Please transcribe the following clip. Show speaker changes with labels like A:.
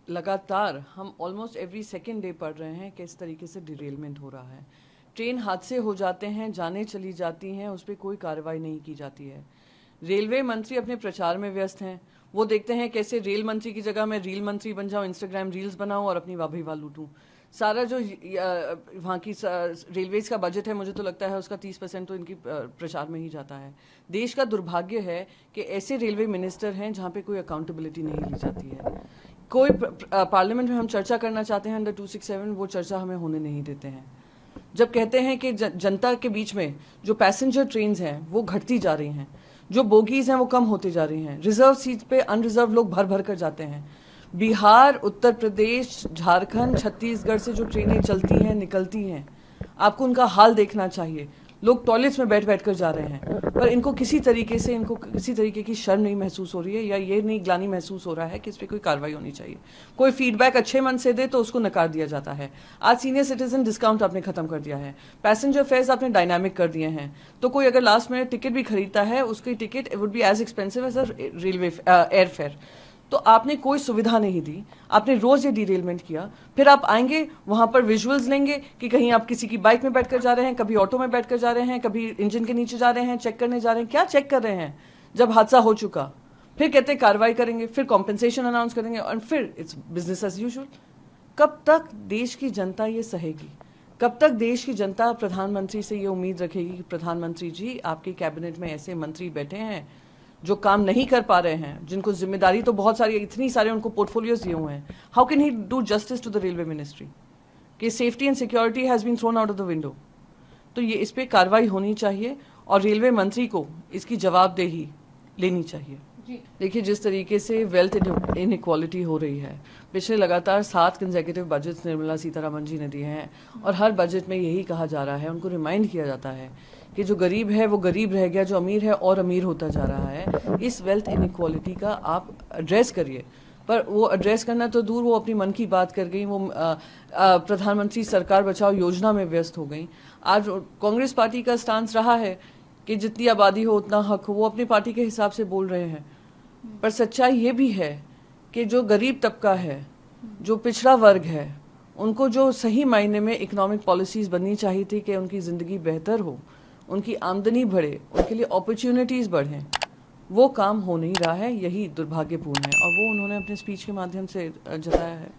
A: लगातार हम almost every second day पढ़ रहे हैं कि इस तरीके से डिरेलमेंट हो रहा है। ट्रेन हादसे हो जाते हैं, जाने चली जाती हैं, उस पर कोई कार्रवाई नहीं की जाती है। रेलवे मंत्री अपने प्रचार में व्यस्त हैं। वो देखते हैं कैसे रेल मंत्री की जगह मैं रील मंत्री बन जाऊं, इंस्टाग्राम रील्स बनाऊं और अपनी वाह लूटूं। सारा जो वहाँ की रेलवेज का बजट है, मुझे तो लगता है उसका 30% तो इनकी प्रचार में ही जाता है। देश का दुर्भाग्य है कि ऐसे रेलवे मिनिस्टर हैं जहाँ पे कोई अकाउंटेबिलिटी नहीं ली जाती है। कोई पार्लियामेंट में हम चर्चा करना चाहते हैं अंडर 267, वो चर्चा हमें होने नहीं देते हैं। जब कहते हैं कि जनता के बीच में जो पैसेंजर ट्रेन्स हैं वो घटती जा रही हैं, जो बोगीज हैं वो कम होती जा रही हैं, रिजर्व सीट पे अनरिजर्व लोग भर भर कर जाते हैं। बिहार, उत्तर प्रदेश, झारखंड, छत्तीसगढ़ से जो ट्रेनें चलती हैं, निकलती हैं, आपको उनका हाल देखना चाहिए। लोग टॉयलेट्स में बैठ बैठ कर जा रहे हैं, पर इनको किसी तरीके की शर्म नहीं महसूस हो रही है, या ये नहीं ग्लानि महसूस हो रहा है कि इस पर कोई कार्रवाई होनी चाहिए। कोई फीडबैक अच्छे मन से दे तो उसको नकार दिया जाता है। आज सीनियर सिटीजन डिस्काउंट आपने खत्म कर दिया है, पैसेंजर फेयर्स आपने डायनामिक कर दिए हैं, तो कोई अगर लास्ट मिनट टिकट भी खरीदता है उसकी ticket would be as expensive as a railway air fare. तो आपने कोई सुविधा नहीं दी, आपने रोज ये डिरेलमेंट किया। फिर आप आएंगे वहां पर विजुअल्स लेंगे कि कहीं आप किसी की बाइक में बैठकर जा रहे हैं, कभी ऑटो में बैठकर जा रहे हैं, कभी इंजन के नीचे जा रहे हैं, चेक करने जा रहे हैं। क्या चेक कर रहे हैं जब हादसा हो चुका? फिर कहते हैं कार्रवाई करेंगे, फिर कॉम्पेंसेशन अनाउंस करेंगे और फिर इट्स बिजनेस एज यूजुअल। कब तक देश की जनता ये सहेगी? कब तक देश की जनता प्रधानमंत्री से ये उम्मीद रखेगी कि प्रधानमंत्री जी आपके कैबिनेट में ऐसे मंत्री बैठे हैं जो काम नहीं कर पा रहे हैं, जिनको जिम्मेदारी तो बहुत सारी, इतनी सारे उनको पोर्टफोलियोज दिए हुए हैं। How can he do justice to the railway ministry कि safety and security has been thrown out of the window? तो ये इस पर कार्रवाई होनी चाहिए और रेलवे मंत्री को इसकी जवाबदेही लेनी चाहिए। देखिए, जिस तरीके से वेल्थ इनइक्वालिटी हो रही है, पिछले लगातार 7 कंसेक्यूटिव बजट्स निर्मला सीतारमण जी ने दिए हैं और हर बजट में यही कहा जा रहा है, उनको रिमाइंड किया जाता है कि जो गरीब है वो गरीब रह गया, जो अमीर है और अमीर होता जा रहा है। इस वेल्थ इनइक्वालिटी का आप एड्रेस करिए, पर वो एड्रेस करना तो दूर, वो अपनी मन की बात कर गई, वो प्रधानमंत्री सरकार बचाओ योजना में व्यस्त हो गई। आज कांग्रेस पार्टी का स्टांस रहा है कि जितनी आबादी हो उतना हक हो, वो अपनी पार्टी के हिसाब से बोल रहे हैं, पर सच्चाई ये भी है कि जो गरीब तबका है, जो पिछड़ा वर्ग है, उनको जो सही मायने में इकोनॉमिक पॉलिसीज बननी चाहिए थी कि उनकी ज़िंदगी बेहतर हो, उनकी आमदनी बढ़े, उनके लिए अपॉर्चुनिटीज़ बढ़ें, वो काम हो नहीं रहा है। यही दुर्भाग्यपूर्ण है और वो उन्होंने अपने स्पीच के माध्यम से जताया है।